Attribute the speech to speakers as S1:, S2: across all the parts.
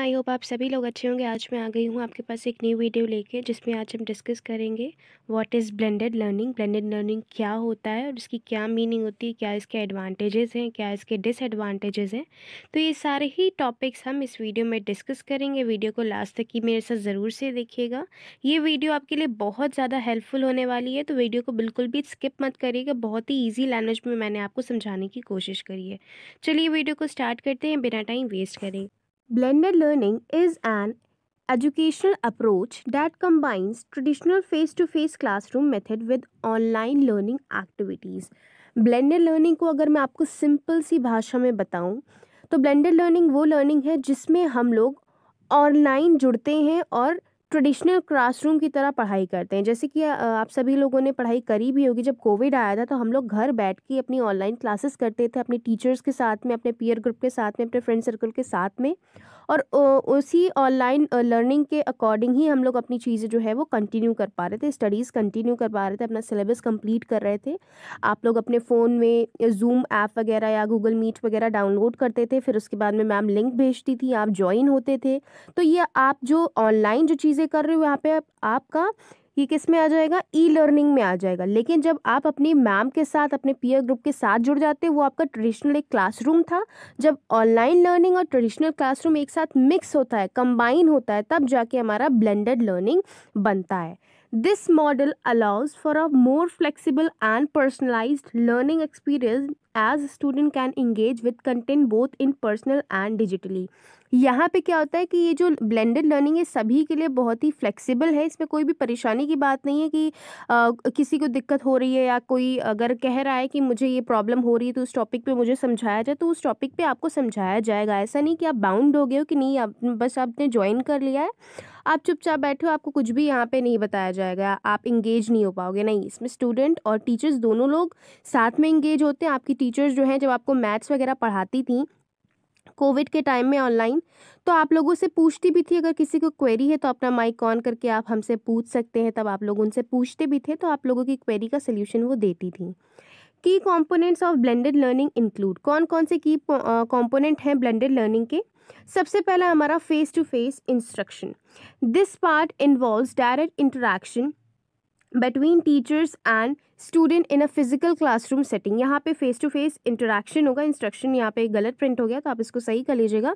S1: I hope आप सभी लोग अच्छे होंगे। आज मैं आ गई हूँ आपके पास एक न्यू वीडियो लेके, जिसमें आज हम डिस्कस करेंगे what is blended learning. Blended learning क्या होता है और इसकी क्या मीनिंग होती है, क्या इसके एडवांटेजेस हैं, क्या इसके डिसएडवांटेजेस हैं। तो ये सारे ही टॉपिक्स हम इस वीडियो में डिस्कस करेंगे। वीडियो को लास्ट तक की मेरे साथ ज़रूर से देखिएगा। ये वीडियो आपके लिए बहुत ज़्यादा हेल्पफुल होने वाली है, तो वीडियो को बिल्कुल भी स्किप मत करिएगा। बहुत ही ईजी लैंग्वेज में मैंने आपको समझाने की कोशिश करी है। चलिए वीडियो को स्टार्ट करते हैं बिना टाइम वेस्ट करें। Blended learning is an educational approach that combines traditional face-to-face classroom method with online learning activities. Blended learning को अगर मैं आपको सिंपल सी भाषा में बताऊं तो blended learning वो learning है जिसमें हम लोग ऑनलाइन जुड़ते हैं और ट्रेडिशनल क्लासरूम की तरह पढ़ाई करते हैं। जैसे कि आप सभी लोगों ने पढ़ाई करी भी होगी। जब कोविड आया था तो हम लोग घर बैठ के अपनी ऑनलाइन क्लासेस करते थे, अपने टीचर्स के साथ में, अपने पीयर ग्रुप के साथ में, अपने फ्रेंड सर्कल के साथ में। और उसी ऑनलाइन लर्निंग के अकॉर्डिंग ही हम लोग अपनी चीज़ें जो है वो कंटिन्यू कर पा रहे थे, स्टडीज़ कंटिन्यू कर पा रहे थे, अपना सिलेबस कंप्लीट कर रहे थे। आप लोग अपने फ़ोन में जूम ऐप वगैरह या गूगल मीट वगैरह डाउनलोड करते थे, फिर उसके बाद में मैम लिंक भेजती थी, आप ज्वाइन होते थे। तो ये आप जो ऑनलाइन जो चीज़ें कर रहे हो यहाँ पे आपका ये किस में आ जाएगा, ई लर्निंग में आ जाएगा। लेकिन जब आप अपनी मैम के साथ, अपने पीयर ग्रुप के साथ जुड़ जाते हो, वो आपका ट्रेडिशनल एक क्लासरूम था। जब ऑनलाइन लर्निंग और ट्रेडिशनल क्लासरूम एक साथ मिक्स होता है, कंबाइन होता है, तब जाके हमारा ब्लेंडेड लर्निंग बनता है। This model allows for a more flexible and personalized learning experience as a student can engage with content both in personal and digitally. यहाँ पे क्या होता है कि ये जो ब्लेंडेड लर्निंग है सभी के लिए बहुत ही फ्लेक्सिबल है। इसमें कोई भी परेशानी की बात नहीं है कि किसी को दिक्कत हो रही है या कोई अगर कह रहा है कि मुझे ये प्रॉब्लम हो रही है तो उस टॉपिक पे मुझे समझाया जाए, तो उस टॉपिक पे आपको समझाया जाएगा। ऐसा नहीं कि आप बाउंड हो गए हो कि नहीं, आप बस आपने ज्वाइन कर लिया है, आप चुपचाप बैठे हो, आपको कुछ भी यहाँ पे नहीं बताया जाएगा, आप इंगेज नहीं हो पाओगे। नहीं, इसमें स्टूडेंट और टीचर्स दोनों लोग साथ में इंगेज होते हैं। आपकी टीचर्स जो हैं, जब आपको मैथ्स वगैरह पढ़ाती थी कोविड के टाइम में ऑनलाइन, तो आप लोगों से पूछती भी थी। अगर किसी को क्वेरी है तो अपना माइक ऑन करके आप हमसे पूछ सकते हैं, तब आप लोग उनसे पूछते भी थे, तो आप लोगों की क्वेरी का सोल्यूशन वो देती थी। की components of blended learning include, कौन कौन से की कंपोनेंट हैं ब्लेंडेड लर्निंग के। सबसे पहला हमारा face to face instruction. This part involves direct interaction between teachers and student in a physical classroom setting. यहाँ पे फेस टू फेस इंटरेक्शन होगा। इंस्ट्रक्शन यहाँ पे गलत प्रिंट हो गया तो आप इसको सही कर लीजिएगा।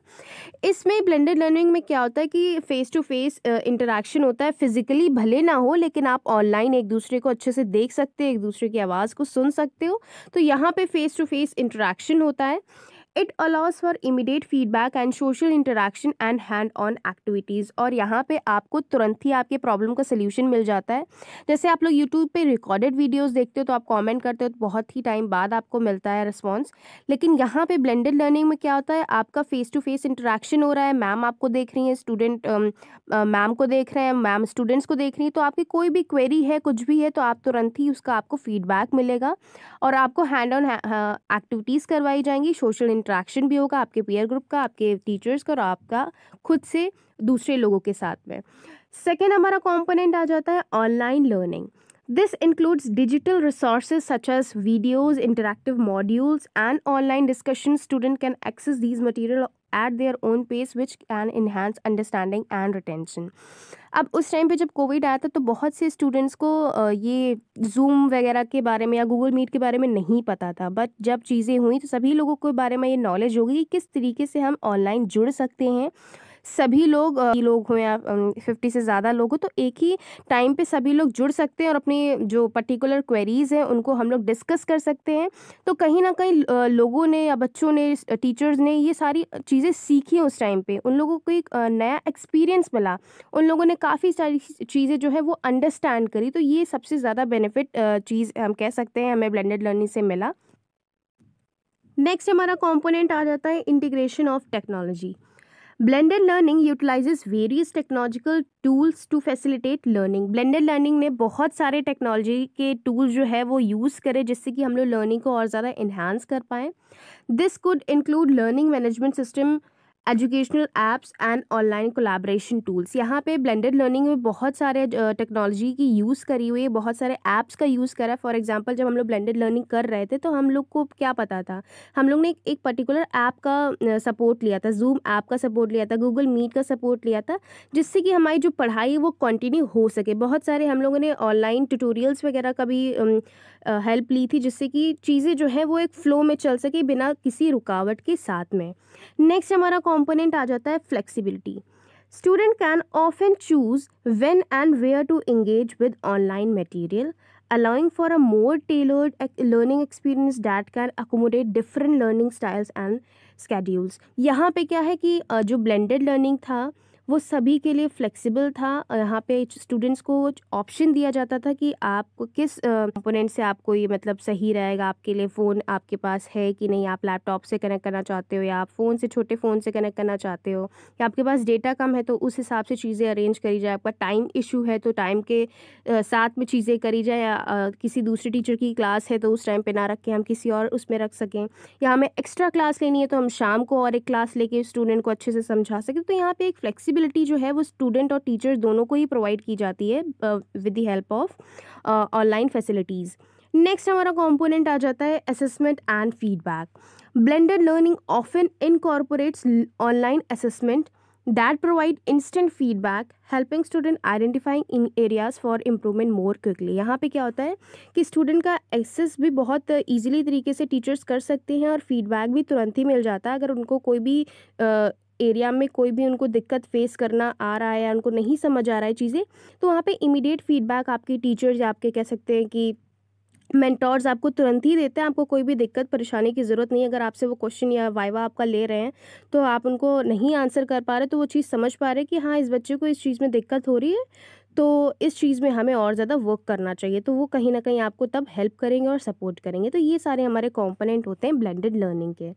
S1: इसमें ब्लेंडेड लर्निंग में क्या होता है कि फेस टू फेस इंटरेक्शन होता है। फिजिकली भले ना हो, लेकिन आप ऑनलाइन एक दूसरे को अच्छे से देख सकते हो, एक दूसरे की आवाज़ को सुन सकते हो। तो यहाँ पे फेस टू फेस इंटरेक्शन होता है। It allows for immediate feedback and social interaction and hand on activities. और यहाँ पे आपको तुरंत ही आपके प्रॉब्लम का सल्यूशन मिल जाता है। जैसे आप लोग यूट्यूब पे रिकॉर्डेड वीडियोस देखते हो तो आप कमेंट करते हो तो बहुत ही टाइम बाद आपको मिलता है रिस्पॉन्स। लेकिन यहाँ पे ब्लेंडेड लर्निंग में क्या होता है, आपका फेस टू फेस इंटरेक्शन हो रहा है। मैम आपको देख रही हैं, स्टूडेंट मैम को देख रहे हैं, मैम स्टूडेंट्स को देख रही हैं। तो आपकी कोई भी क्वेरी है, कुछ भी है, तो आप तुरंत ही उसका आपको फीडबैक मिलेगा और आपको हैंड ऑन एक्टिविटीज़ करवाई जाएंगी। सोशल इंटरेक्शन भी होगा आपके पीयर ग्रुप का, आपके टीचर्स का और आपका खुद से दूसरे लोगों के साथ में। सेकेंड हमारा कंपोनेंट आ जाता है online learning. This includes digital resources such as videos, interactive modules, and online discussions. Students can access these material at their own pace, which can enhance understanding and retention. अब उस time पे जब Covid आया था तो बहुत से students को ये जूम वगैरह के बारे में या गूगल मीट के बारे में नहीं पता था। बट जब चीज़ें हुई तो सभी लोगों के बारे में ये नॉलेज होगी कि किस तरीके से हम ऑनलाइन जुड़ सकते हैं। सभी लोग हो या 50 से ज़्यादा लोग हो, तो एक ही टाइम पे सभी लोग जुड़ सकते हैं और अपनी जो पर्टिकुलर क्वेरीज़ हैं उनको हम लोग डिस्कस कर सकते हैं। तो कहीं ना कहीं लोगों ने या बच्चों ने, टीचर्स ने ये सारी चीज़ें सीखी उस टाइम पे। उन लोगों को एक नया एक्सपीरियंस मिला, उन लोगों ने काफ़ी सारी चीज़ें जो है वो अंडरस्टैंड करी। तो ये सबसे ज़्यादा बेनिफिट चीज़ हम कह सकते हैं हमें ब्लेंडेड लर्निंग से मिला। नेक्स्ट हमारा कंपोनेंट आ जाता है integration of technology. Blended learning utilizes various technological tools to facilitate learning. Blended learning ने बहुत सारे टेक्नोलॉजी के टूल्स जो है वो यूज़ करे जिससे कि हम लोग लर्निंग को और ज़्यादा इन्हांस कर पाएँ। This could include learning management system educational apps and online collaboration tools. यहाँ पे ब्लेंडेड लर्निंग में बहुत सारे टेक्नोलॉजी की यूज़ करी हुई है, बहुत सारे ऐप्स का यूज़ करा है। फॉर एग्जांपल जब हम लोग ब्लेंडेड लर्निंग कर रहे थे तो हम लोग को क्या पता था, हम लोग ने एक पर्टिकुलर ऐप का सपोर्ट लिया था, जूम ऐप का सपोर्ट लिया था, गूगल मीट का सपोर्ट लिया था, जिससे कि हमारी जो पढ़ाई है वो कंटिन्यू हो सके। बहुत सारे हम लोगों ने ऑनलाइन ट्यूटोरियल्स वगैरह का भी हेल्प ली थी, जिससे कि चीज़ें जो है वो एक फ़्लो में चल सके बिना किसी रुकावट के साथ में। नेक्स्ट हमारा कंपोनेंट आ जाता है flexibility. Student can often choose when and where to engage with online material, allowing for a more tailored learning experience that can accommodate different learning styles and schedules। यहाँ पे क्या है कि जो blended learning था वो सभी के लिए फ्लेक्सिबल था। यहाँ पे स्टूडेंट्स को ऑप्शन दिया जाता था कि आप किस कंपोनेंट से आपको ये मतलब सही रहेगा, आपके लिए फ़ोन आपके पास है कि नहीं, आप लैपटॉप से कनेक्ट करना चाहते हो या आप फ़ोन से, छोटे फ़ोन से कनेक्ट करना चाहते हो, या आपके पास डेटा कम है तो उस हिसाब से चीज़ें अरेंज करी जाए। आपका टाइम इशू है तो टाइम के साथ में चीज़ें करी जाए, या किसी दूसरे टीचर की क्लास है तो उस टाइम पे ना रख के हम किसी और उसमें रख सकें, या हमें एक्स्ट्रा क्लास लेनी है तो हम शाम को और एक क्लास लेके स्टूडेंट को अच्छे से समझा सकें। तो यहाँ पे एक फ्लेक्सिबिलिटी जो है वो स्टूडेंट और टीचर दोनों को ही प्रोवाइड की जाती है with the help of online facilities. Next हमारा कंपोनेंट आ जाता है assessment and feedback. Blended learning often incorporates online assessment that provide instant feedback, helping student identifying in areas for improvement more quickly। यहाँ पे क्या होता है कि स्टूडेंट का एक्सेस भी बहुत ईजिली तरीके से टीचर्स कर सकते हैं और फीडबैक भी तुरंत ही मिल जाता है। अगर उनको कोई भी एरिया में कोई भी उनको दिक्कत फेस करना आ रहा है या उनको नहीं समझ आ रहा है चीज़ें, तो वहाँ पे इमीडिएट फीडबैक आपके टीचर्स या आपके कह सकते हैं कि मेंटोर्स आपको तुरंत ही देते हैं। आपको कोई भी दिक्कत परेशानी की ज़रूरत नहीं है। अगर आपसे वो क्वेश्चन या वाइवा आपका ले रहे हैं तो आप उनको नहीं आंसर कर पा रहे, तो वो चीज़ समझ पा रहे कि हाँ इस बच्चे को इस चीज़ में दिक्कत हो रही है, तो इस चीज़ में हमें और ज़्यादा वर्क करना चाहिए, तो वो कहीं ना कहीं आपको तब हेल्प करेंगे और सपोर्ट करेंगे। तो ये सारे हमारे कॉम्पोनेंट होते हैं ब्लेंडेड लर्निंग के।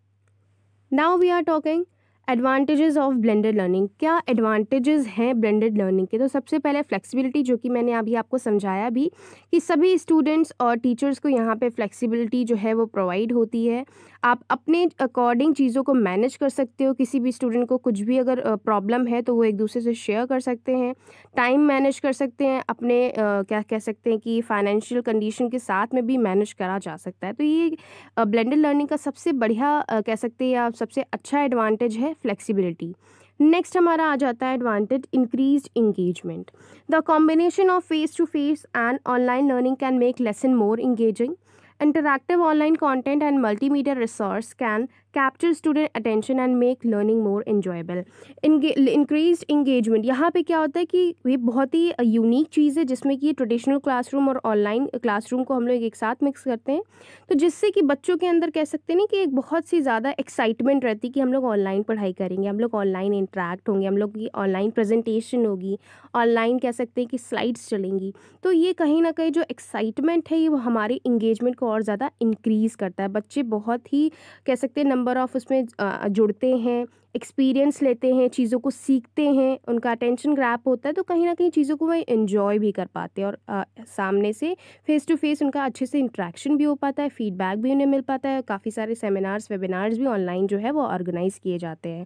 S1: Now we are talking advantages of blended learning. क्या एडवांटेजेस हैं ब्लेंडेड लर्निंग के? तो सबसे पहले फ्लेक्सिबिलिटी, जो कि मैंने अभी आपको समझाया भी कि सभी स्टूडेंट्स और टीचर्स को यहाँ पे फ्लेक्सिबिलिटी जो है वो प्रोवाइड होती है। आप अपने अकॉर्डिंग चीज़ों को मैनेज कर सकते हो। किसी भी स्टूडेंट को कुछ भी अगर प्रॉब्लम है तो वो एक दूसरे से शेयर कर सकते हैं, टाइम मैनेज कर सकते हैं, अपने क्या कह सकते हैं कि फाइनेंशियल कंडीशन के साथ में भी मैनेज करा जा सकता है। तो ये ब्लेंडेड लर्निंग का सबसे बढ़िया कह सकते हैं या सबसे अच्छा एडवांटेज है फ्लेक्सिबिलिटी। नेक्स्ट हमारा आ जाता है advantage increased engagement. The combination of face to face and online learning can make lesson more engaging. Interactive online content and multimedia resource can capture student attention and make learning more enjoyable। Increased engagement, यहाँ पे क्या होता है कि ये बहुत ही unique चीज़ है जिसमें कि ट्रेडिशनल क्लासरूम और ऑनलाइन क्लासरूम को हम लोग एक साथ मिक्स करते हैं, तो जिससे कि बच्चों के अंदर कह सकते हैं ना कि एक बहुत सी ज़्यादा एक्साइटमेंट रहती है कि हम लोग ऑनलाइन पढ़ाई करेंगे, हम लोग ऑनलाइन इंटरेक्ट होंगे, हम लोग की ऑनलाइन प्रेजेंटेशन होगी, ऑनलाइन कह सकते हैं कि स्लाइड्स चलेंगी। तो ये कहीं ना कहीं जो एक्साइटमेंट है ये वो हमारी इंगेजमेंट को और ज़्यादा इंक्रीज़ करता है। बच्चे बहुत ही कह सकते हैं नंबर ऑफ उसमें जुड़ते हैं, एक्सपीरियंस लेते हैं, चीज़ों को सीखते हैं, उनका अटेंशन ग्रैप होता है, तो कहीं ना कहीं चीज़ों को वह एंजॉय भी कर पाते हैं और सामने से फेस टू फेस उनका अच्छे से इंट्रैक्शन भी हो पाता है, फीडबैक भी उन्हें मिल पाता है। काफ़ी सारे सेमिनार्स वेबिनार्स भी ऑनलाइन जो है वो ऑर्गेनाइज किए जाते हैं।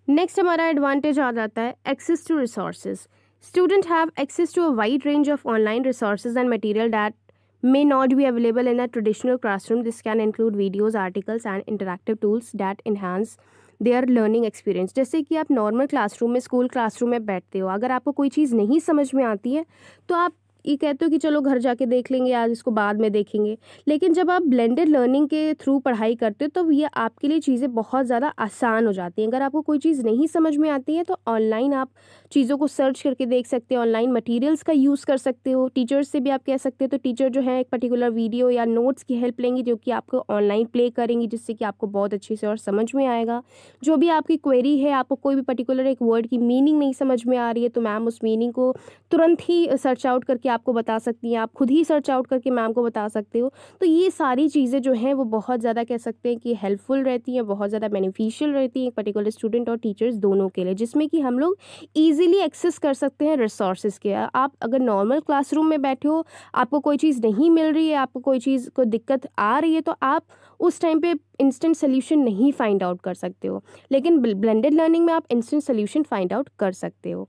S1: नेक्स्ट हमारा एडवांटेज आ जाता है access to resources. Student have access to a wide range of online resources and material that may not be available in a traditional classroom. This can include videos, articles and interactive tools that enhance their learning experience। जैसे कि आप normal classroom में, school classroom में बैठते हो, अगर आपको कोई चीज़ नहीं समझ में आती है तो आप ये कहते हो कि चलो घर जाके देख लेंगे, आज इसको बाद में देखेंगे। लेकिन जब आप ब्लेंडेड लर्निंग के थ्रू पढ़ाई करते हो तो ये आपके लिए चीज़ें बहुत ज़्यादा आसान हो जाती हैं। अगर आपको कोई चीज़ नहीं समझ में आती है तो ऑनलाइन आप चीज़ों को सर्च करके देख सकते हो, ऑनलाइन मटेरियल्स का यूज़ कर सकते हो, टीचर्स से भी आप कह सकते हो, तो टीचर जो है एक पर्टिकुलर वीडियो या नोट्स की हेल्प लेंगी जो कि आपको ऑनलाइन प्ले करेंगी, जिससे कि आपको बहुत अच्छे से और समझ में आएगा। जो भी आपकी क्वेरी है, आपको कोई भी पर्टिकुलर एक वर्ड की मीनिंग नहीं समझ में आ रही है तो मैम उस मीनिंग को तुरंत ही सर्च आउट करके आपको बता सकती हैं, आप खुद ही सर्च आउट करके मैम को बता सकते हो। तो ये सारी चीज़ें जो हैं वो बहुत ज़्यादा कह सकते हैं कि हेल्पफुल रहती हैं, बहुत ज़्यादा बेनिफिशियल रहती हैं एक पर्टिकुलर स्टूडेंट और टीचर्स दोनों के लिए, जिसमें कि हम लोग ईज़िली एक्सेस कर सकते हैं रिसोर्सेज़ के। आप अगर नॉर्मल क्लासरूम में बैठे हो, आपको कोई चीज़ नहीं मिल रही है, आपको कोई चीज़ को दिक्कत आ रही है, तो आप उस टाइम पे इंस्टेंट सोल्यूशन नहीं फाइंड आउट कर सकते हो, लेकिन ब्लेंडेड लर्निंग में आप इंस्टेंट सोल्यूशन फाइंड आउट कर सकते हो।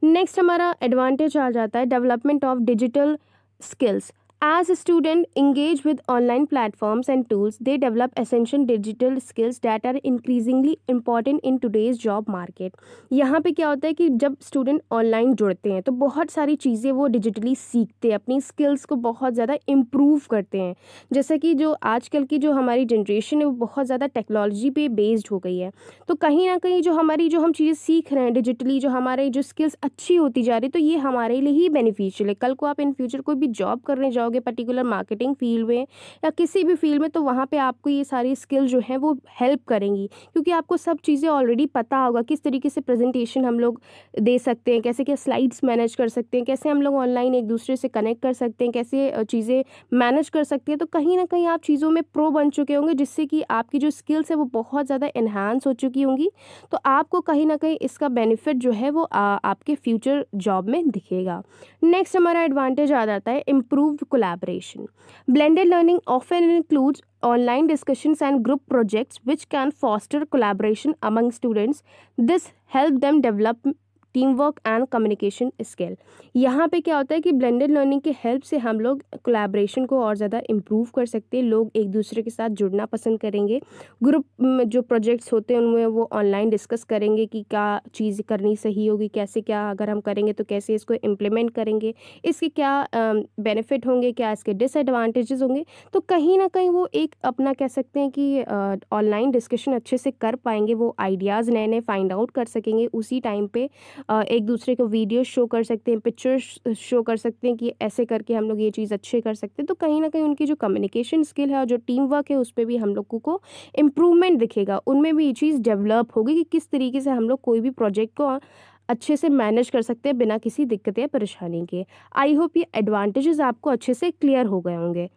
S1: नेक्स्ट हमारा एडवांटेज आ जाता है development of digital skills. As a student engage with online platforms and tools, they develop essential digital skills that are increasingly important in today's job market. यहाँ पे क्या होता है कि जब स्टूडेंट ऑनलाइन जुड़ते हैं तो बहुत सारी चीज़ें वो डिजिटली सीखते हैं, अपनी स्किल्स को बहुत ज़्यादा इम्प्रूव करते हैं। जैसे कि जो आजकल की जो हमारी जनरेशन है वो बहुत ज़्यादा टेक्नोलॉजी पे बेस्ड हो गई है, तो कहीं ना कहीं जो हम चीज़ें सीख रहे हैं डिजिटली, जो हमारे जो स्किल्स अच्छी होती जा रही है, तो ये हमारे लिए ही बेनिफिशियल है। कल को आप इन फ्यूचर कोई भी जॉब करने जाओगे पर्टिकुलर मार्केटिंग फील्ड में या किसी भी फील्ड में, तो वहाँ पे आपको ये सारी स्किल जो है वो हेल्प करेंगी, क्योंकि आपको सब चीज़ें ऑलरेडी पता होगा, किस तरीके से प्रेजेंटेशन हम लोग दे सकते हैं, कैसे क्या स्लाइड्स मैनेज कर सकते हैं, कैसे हम लोग ऑनलाइन एक दूसरे से कनेक्ट कर सकते हैं, कैसे चीज़ें मैनेज कर सकते हैं। तो कहीं ना कहीं आप चीज़ों में प्रो बन चुके होंगे, जिससे कि आपकी जो स्किल्स है वो बहुत ज़्यादा इन्हांस हो चुकी होंगी। तो आपको कहीं ना कहीं इसका बेनिफिट जो है वो आपके फ्यूचर जॉब में दिखेगा। नेक्स्ट हमारा एडवांटेज आ जाता है improved collaboration. Blended learning often includes online discussions and group projects which can foster collaboration among students. This helps them develop team work and communication skill. यहाँ पे क्या होता है कि ब्लेंडेड लर्निंग के हेल्प से हम लोग कोलैबोरेशन को और ज़्यादा इम्प्रूव कर सकते हैं, लोग एक दूसरे के साथ जुड़ना पसंद करेंगे, ग्रुप में जो प्रोजेक्ट्स होते हैं उनमें वो ऑनलाइन डिस्कस करेंगे कि क्या चीज़ करनी सही होगी, कैसे क्या अगर हम करेंगे तो कैसे इसको इम्प्लीमेंट करेंगे, इसके क्या बेनिफिट होंगे, क्या इसके डिसएडवांटेजेस होंगे। तो कहीं ना कहीं वो एक अपना कह सकते हैं कि ऑनलाइन डिस्कशन अच्छे से कर पाएंगे, वो आइडियाज़ नए नए फाइंड आउट कर सकेंगे, उसी टाइम पे एक दूसरे को वीडियो शो कर सकते हैं, पिक्चर्स शो कर सकते हैं कि ऐसे करके हम लोग ये चीज़ अच्छे कर सकते हैं। तो कहीं ना कहीं उनकी जो कम्युनिकेशन स्किल है और जो टीम वर्क है उस पर भी हम लोगों को इम्प्रूवमेंट दिखेगा, उनमें भी ये चीज़ डेवलप होगी कि किस तरीके से हम लोग कोई भी प्रोजेक्ट को अच्छे से मैनेज कर सकते हैं बिना किसी दिक्कत या परेशानी के। आई होप ये एडवांटेजेस आपको अच्छे से क्लियर हो गए होंगे।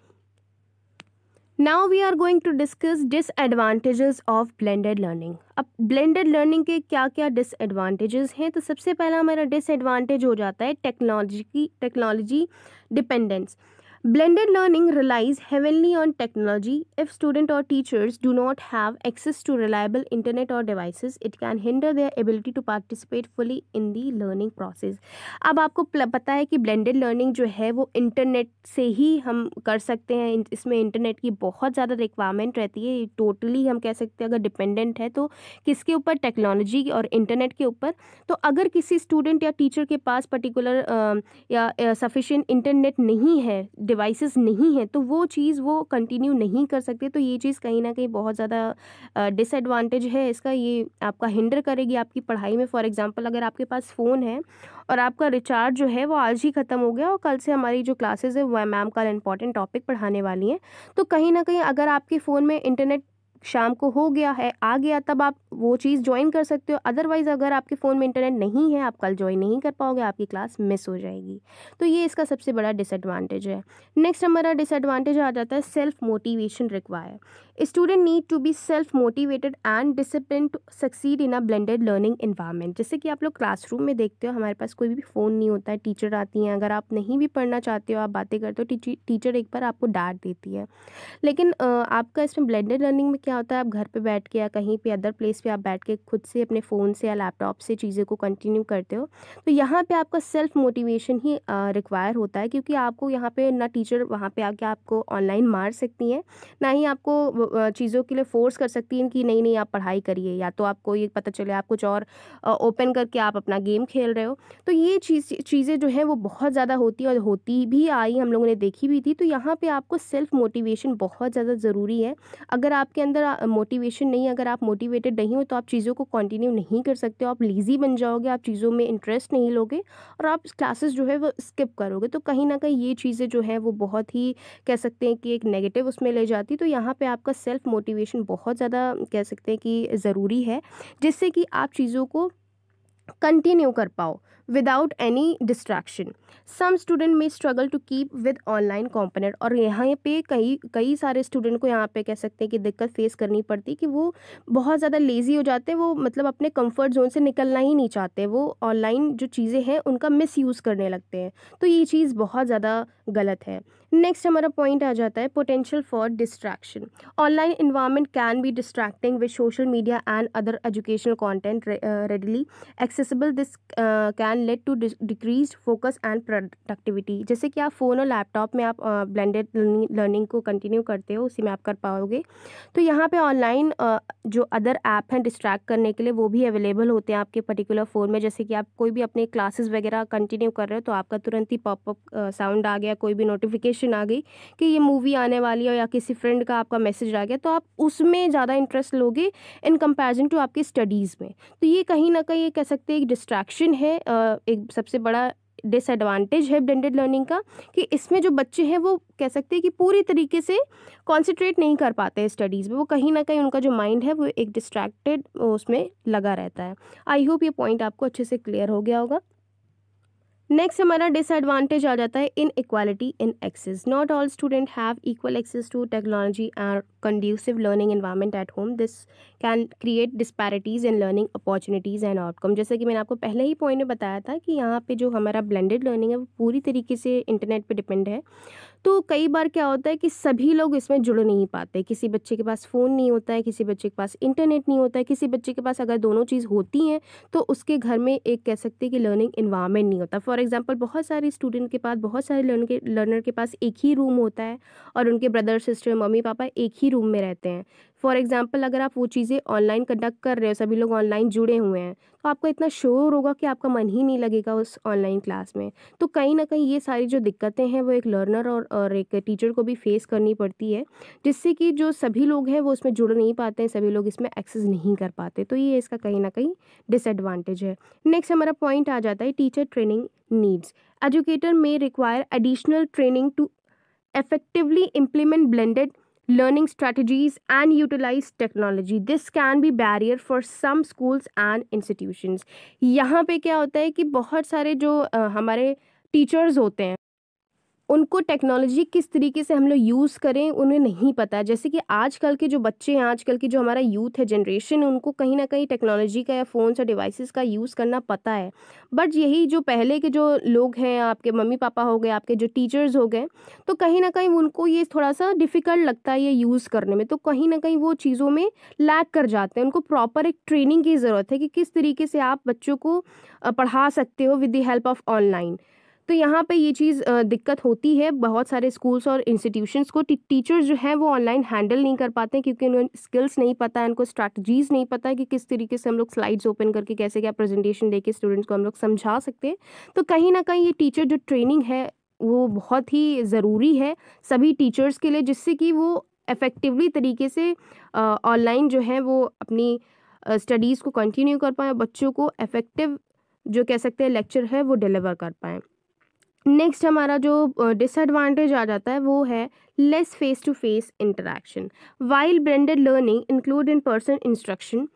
S1: Now we are going to discuss disadvantages of blended learning. अब ब्लेंडेड लर्निंग के क्या क्या डिसएडवांटेजेस हैं, तो सबसे पहला हमारा डिसएडवांटेज हो जाता है technology dependence. Blended learning relies heavily on technology. If students or teachers do not have access to reliable internet or devices, it can hinder their ability to participate fully in the learning process. अब आपको पता है कि blended learning जो है वो internet से ही हम कर सकते हैं, इसमें इंटरनेट की बहुत ज़्यादा रिक्वायरमेंट रहती है। टोटली हम कह सकते हैं अगर डिपेंडेंट है तो किसके ऊपर, टेक्नोलॉजी और इंटरनेट के ऊपर। तो अगर किसी स्टूडेंट या टीचर के पास पर्टिकुलर या सफिशिएंट इंटरनेट नहीं है, डिवाइसेस नहीं है, तो वो चीज़ वो कंटिन्यू नहीं कर सकते। तो ये चीज़ कहीं ना कहीं बहुत ज़्यादा डिसएडवांटेज है इसका, ये आपका हिंडर करेगी आपकी पढ़ाई में। फॉर एग्जांपल अगर आपके पास फ़ोन है और आपका रिचार्ज जो है वो आज ही ख़त्म हो गया और कल से हमारी जो क्लासेस है वो मैम कल इंपॉर्टेंट टॉपिक पढ़ाने वाली हैं, तो कहीं ना कहीं अगर आपके फ़ोन में इंटरनेट शाम को हो गया है, आ गया, तब आप वो चीज़ ज्वाइन कर सकते हो। अदरवाइज़ अगर आपके फ़ोन में इंटरनेट नहीं है, आप कल ज्वाइन नहीं कर पाओगे, आपकी क्लास मिस हो जाएगी। तो ये इसका सबसे बड़ा डिसएडवांटेज है। नेक्स्ट हमारा डिसएडवांटेज आ जाता है self motivation require. Student need to be self motivated and discipline to succeed in a blended learning environment. जैसे कि आप लोग क्लासरूम में देखते हो, हमारे पास कोई भी फ़ोन नहीं होता है, टीचर आती हैं, अगर आप नहीं भी पढ़ना चाहते हो, आप बातें करते हो, टीचर एक बार आपको डांट देती है। लेकिन आपका इसमें ब्लेंडेड लर्निंग में क्या होता है, आप घर पे बैठ के या कहीं पे अदर प्लेस पे आप बैठ के खुद से अपने फ़ोन से या लैपटॉप से चीज़ें को कंटिन्यू करते हो। तो यहाँ पे आपका सेल्फ मोटिवेशन ही रिक्वायर होता है, क्योंकि आपको यहाँ पे ना टीचर वहाँ पे आके आपको ऑनलाइन मार सकती हैं, ना ही आपको चीज़ों के लिए फोर्स कर सकती हैं कि नहीं नहीं आप पढ़ाई करिए, या तो आपको ये पता चले आप कुछ और ओपन करके आप अपना गेम खेल रहे हो। तो ये चीज़ें जो हैं वो बहुत ज़्यादा होती है और होती भी आई, हम लोगों ने देखी भी थी। तो यहाँ पे आपको सेल्फ मोटिवेशन बहुत ज़्यादा ज़रूरी है। अगर आपके अंदर मोटिवेशन नहीं है, अगर आप मोटिवेटेड नहीं हो, तो आप चीज़ों को कंटिन्यू नहीं कर सकते हो, आप लेज़ी बन जाओगे, आप चीज़ों में इंटरेस्ट नहीं लोगे और आप क्लासेस जो है वो स्किप करोगे। तो कहीं ना कहीं ये चीज़ें जो है वो बहुत ही कह सकते हैं कि एक नेगेटिव उसमें ले जाती। तो यहाँ पे आपका सेल्फ मोटिवेशन बहुत ज़्यादा कह सकते हैं कि ज़रूरी है, जिससे कि आप चीज़ों को कंटिन्यू कर पाओ without any distraction. Some student में struggle to keep with online component, और यहाँ पे कई सारे स्टूडेंट को यहाँ पे कह सकते हैं कि दिक्कत फेस करनी पड़ती है कि वो बहुत ज़्यादा लेज़ी हो जाते हैं, वो मतलब अपने कंफर्ट जोन से निकलना ही नहीं चाहते, वो ऑनलाइन जो चीज़ें हैं उनका मिसयूज़ करने लगते हैं। तो ये चीज़ बहुत ज़्यादा गलत है। नेक्स्ट हमारा पॉइंट आ जाता है potential for distraction. Online environment can be distracting with social media and other educational content readily accessible. This can lead to decrease focus and productivity. जैसे कि आप फ़ोन और लैपटॉप में आप ब्लेंडेड लर्निंग को कंटिन्यू करते हो, उसी में आप कर पाओगे। तो यहाँ पे ऑनलाइन जो अदर ऐप हैं डिस्ट्रैक्ट करने के लिए वो भी अवेलेबल होते हैं आपके पर्टिकुलर फ़ोन में। जैसे कि आप कोई भी अपने क्लासेस वगैरह कंटिन्यू कर रहे हो तो आपका तुरंत ही पॉपअप साउंड आ गया, कोई भी नोटिफिकेशन आ गई कि ये मूवी आने वाली है, या किसी फ्रेंड का आपका मैसेज आ गया, तो आप उसमें ज़्यादा इंटरेस्ट लोगे इन कंपैरिजन टू आपकी स्टडीज़ में। तो ये कहीं ना कहीं कह सकते हैं एक डिस्ट्रैक्शन है, एक सबसे बड़ा डिसएडवांटेज है ब्लेंडेड लर्निंग का, कि इसमें जो बच्चे हैं वो कह सकते हैं कि पूरी तरीके से कॉन्सेंट्रेट नहीं कर पाते हैं स्टडीज़ में, वो कहीं ना कहीं उनका जो माइंड है वो एक डिस्ट्रैक्टेड उसमें लगा रहता है। आई होप ये पॉइंट आपको अच्छे से क्लियर हो गया होगा। नेक्स्ट हमारा डिसएडवांटेज आ जाता है inequality in access. Not all student have equal access to technology and conducive learning environment at home. This can create disparities in learning opportunities and outcome. जैसे कि मैंने आपको पहले ही पॉइंट में बताया था कि यहाँ पे जो हमारा ब्लेंडेड लर्निंग है वो पूरी तरीके से इंटरनेट पे डिपेंड है। तो कई बार क्या होता है कि सभी लोग इसमें जुड़ नहीं पाते। किसी बच्चे के पास फ़ोन नहीं होता है, किसी बच्चे के पास इंटरनेट नहीं होता है, किसी बच्चे के पास अगर दोनों चीज़ होती हैं तो उसके घर में एक कह सकते हैं कि लर्निंग इन्वायरमेंट नहीं होता। फॉर एग्जांपल बहुत सारे स्टूडेंट के पास, बहुत सारे लर्नर के पास एक ही रूम होता है और उनके ब्रदर सिस्टर मम्मी पापा एक ही रूम में रहते हैं। फॉर एग्जांपल अगर आप वो चीज़ें ऑनलाइन कंडक्ट कर रहे हो, सभी लोग ऑनलाइन जुड़े हुए हैं, तो आपको इतना शोर होगा कि आपका मन ही नहीं लगेगा उस ऑनलाइन क्लास में। तो कहीं ना कहीं ये सारी जो दिक्कतें हैं वो एक लर्नर और एक टीचर को भी फेस करनी पड़ती है, जिससे कि जो सभी लोग हैं वो उसमें जुड़ नहीं पाते हैं, सभी लोग इसमें एक्सेस नहीं कर पाते। तो ये इसका कहीं ना कहीं डिसएडवांटेज है। नेक्स्ट हमारा पॉइंट आ जाता है teacher training needs. Educator may require additional training to effectively implement blended learning strategies and utilize technology. This can be barrier for some schools and institutions. यहाँ पे क्या होता है कि बहुत सारे जो हमारे टीचर्स होते हैं उनको टेक्नोलॉजी किस तरीके से हम लोग यूज़ करें उन्हें नहीं पता। जैसे कि आजकल के जो बच्चे हैं, आजकल की जो हमारा यूथ है, जनरेशन, उनको कहीं ना कहीं टेक्नोलॉजी का या फ़ोन्स और डिवाइसेस का यूज़ करना पता है। बट यही जो पहले के जो लोग हैं, आपके मम्मी पापा हो गए, आपके जो टीचर्स हो गए, तो कहीं ना कहीं उनको ये थोड़ा सा डिफ़िकल्ट लगता है ये यूज़ करने में। तो कहीं ना कहीं वो चीज़ों में लैग कर जाते हैं। उनको प्रॉपर एक ट्रेनिंग की ज़रूरत है कि किस तरीके से आप बच्चों को पढ़ा सकते हो with the help of online. तो यहाँ पे ये चीज़ दिक्कत होती है बहुत सारे स्कूल्स और इंस्टीट्यूशंस को। टीचर्स जो हैं वो ऑनलाइन हैंडल नहीं कर पाते हैं क्योंकि उन्हें स्किल्स नहीं पता है, उनको स्ट्रैटेजीज़ नहीं पता है कि किस तरीके से हम लोग स्लाइड्स ओपन करके कैसे क्या प्रेजेंटेशन देके स्टूडेंट्स को हम लोग समझा सकते हैं। तो कहीं ना कहीं ये टीचर जो ट्रेनिंग है वो बहुत ही ज़रूरी है सभी टीचर्स के लिए, जिससे कि वो इफ़ेक्टिवली तरीके से ऑनलाइन जो है वो अपनी स्टडीज़ को कंटिन्यू कर पाएँ, बच्चों को इफ़ेक्टिव जो कह सकते हैं लेक्चर है वो डिलीवर कर पाएँ। नेक्स्ट हमारा जो डिसएडवांटेज आ जाता है वो है less face to face interaction. While blended learning include in person instruction,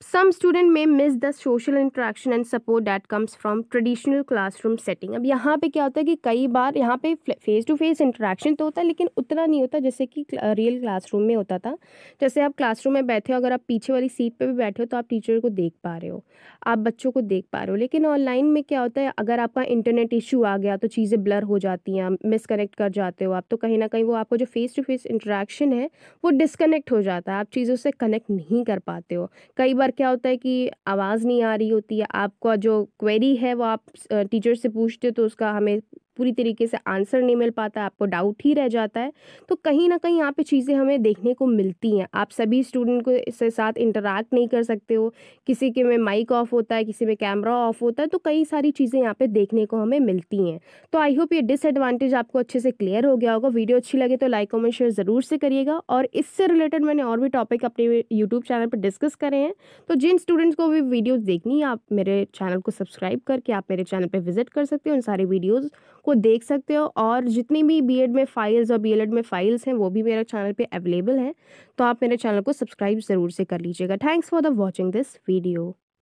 S1: some student may miss the social interaction and support that comes from traditional classroom setting। अब यहाँ पे क्या होता है कि कई बार यहाँ पे फेस टू फेस इंटरेक्शन तो होता है लेकिन उतना नहीं होता जैसे कि रियल क्लासरूम में होता था। जैसे आप क्लासरूम में बैठे हो, अगर आप पीछे वाली सीट पे भी बैठे हो तो आप टीचर को देख पा रहे हो, आप बच्चों को देख पा रहे हो। लेकिन ऑनलाइन में क्या होता है, अगर आपका इंटरनेट इशू आ गया तो चीज़ें ब्लर हो जाती हैं, मिसकनेक्ट कर जाते हो आप, तो कहीं ना कहीं वो आपको जो फेस टू फेस इंटरेक्शन है वो डिसकनेक्ट हो जाता है, आप चीज़ों से कनेक्ट नहीं कर पाते हो। कई बार क्या होता है कि आवाज़ नहीं आ रही होती है, आपका जो क्वेरी है वो आप टीचर से पूछते हो तो उसका हमें पूरी तरीके से आंसर नहीं मिल पाता, आपको डाउट ही रह जाता है। तो कहीं ना कहीं यहाँ पे चीज़ें हमें देखने को मिलती हैं। आप सभी स्टूडेंट को इसके साथ इंटरैक्ट नहीं कर सकते हो, किसी के में माइक ऑफ होता है, किसी में कैमरा ऑफ होता है, तो कई सारी चीज़ें यहाँ पे देखने को हमें मिलती हैं। तो आई होप ये डिसएडवांटेज आपको अच्छे से क्लियर हो गया होगा। वीडियो अच्छी लगे तो लाइक कमेंट शेयर ज़रूर से करिएगा। और इससे रिलेटेड मैंने और भी टॉपिक अपने यूट्यूब चैनल पर डिस्कस करे हैं, तो जिन स्टूडेंट्स को भी वीडियोज़ देखनी है आप मेरे चैनल को सब्सक्राइब करके आप मेरे चैनल पर विजिट कर सकते हो, उन सारी वीडियोज़ को देख सकते हो। और जितनी भी बीएड में फाइल्स और बीएलएड में फाइल्स हैं वो भी मेरे चैनल पे अवेलेबल हैं, तो आप मेरे चैनल को सब्सक्राइब ज़रूर से कर लीजिएगा। Thanks for the watching this video.